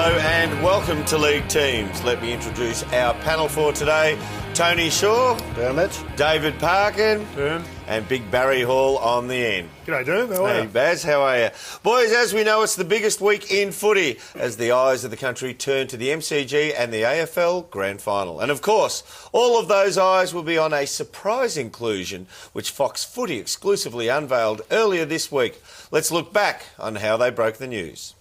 Hello and welcome to League Teams. Let me introduce our panel for today. Tony Shaw, Dermot, David Parkin, and Big Barry Hall on the end. G'day, Derm. How are you? Hey, Baz, how are you? Boys, as we know, it's the biggest week in footy as the eyes of the country turn to the MCG and the AFL Grand Final. And of course, all of those eyes will be on a surprise inclusion which Fox Footy exclusively unveiled earlier this week. Let's look back on how they broke the news.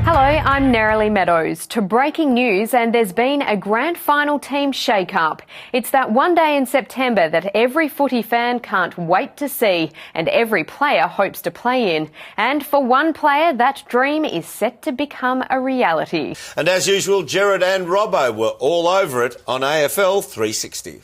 Hello, I'm Nerily Meadows. To breaking news, and there's been a grand final team shake-up. It's that one day in September that every footy fan can't wait to see and every player hopes to play in. And for one player, that dream is set to become a reality. And as usual, Gerard and Robbo were all over it on AFL 360.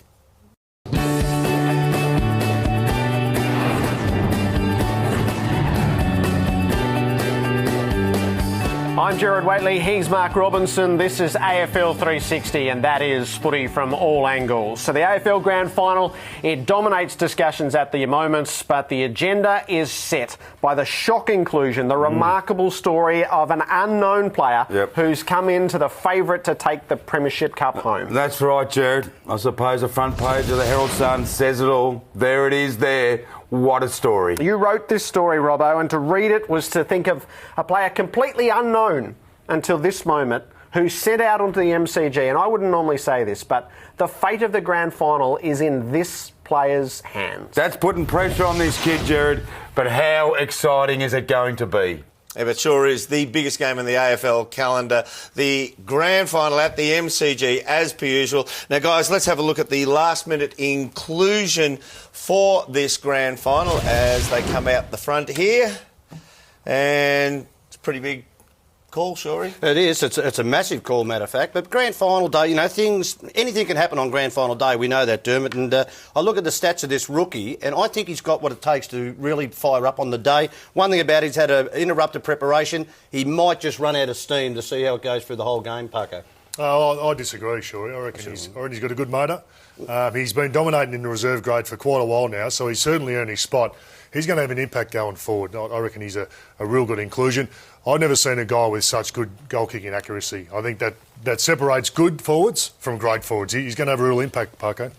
I'm Gerard Whateley, he's Mark Robinson, this is AFL 360 and that is footy from all angles. So the AFL Grand Final, it dominates discussions at the moment, but the agenda is set by the shock inclusion, the remarkable story of an unknown player who's come into the favourite to take the Premiership Cup home. That's right, Gerard. I suppose the front page of the Herald Sun says it all. There it is there. What a story. You wrote this story, Robbo, and to read it was to think of a player completely unknown until this moment who set out onto the MCG. And I wouldn't normally say this, but the fate of the grand final is in this player's hands. That's putting pressure on this kid, Gerard, but how exciting is it going to be? Yeah, it sure is the biggest game in the AFL calendar, the grand final at the MCG, as per usual. Now, guys, let's have a look at the last-minute inclusion for this grand final as they come out the front here. And it's a pretty big call, Shorey. It is. It's a massive call, matter of fact. But grand final day, you know, anything can happen on grand final day. We know that, Dermot. And I look at the stats of this rookie, and I think he's got what it takes to really fire up on the day. One thing about it, he's had an interrupted preparation. He might just run out of steam to see how it goes through the whole game, Paco. I disagree, Shorey. I reckon he's got a good motor. He's been dominating in the reserve grade for quite a while now, so he's certainly earned his spot. He's going to have an impact going forward. I reckon he's a real good inclusion. I've never seen a guy with such good goal-kicking accuracy. I think that separates good forwards from great forwards. He's going to have a real impact, Paco.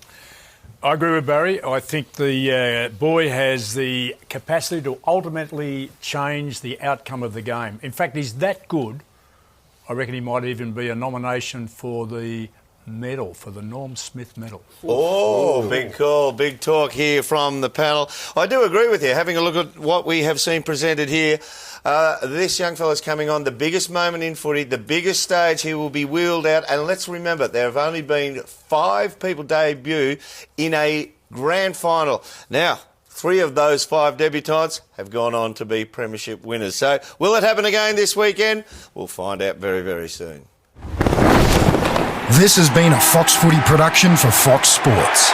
I agree with Barry. I think the boy has the capacity to ultimately change the outcome of the game. In fact, he's that good, I reckon he might even be a nomination for the medal, for the Norm Smith medal. Oh, big call, big talk here from the panel. I do agree with you. Having a look at what we have seen presented here, this young fella's coming on the biggest moment in footy, the biggest stage he will be wheeled out. And let's remember, there have only been 5 people debut in a grand final. Now, 3 of those 5 debutants have gone on to be premiership winners. So will it happen again this weekend? We'll find out very, very soon. This has been a Fox Footy production for Fox Sports.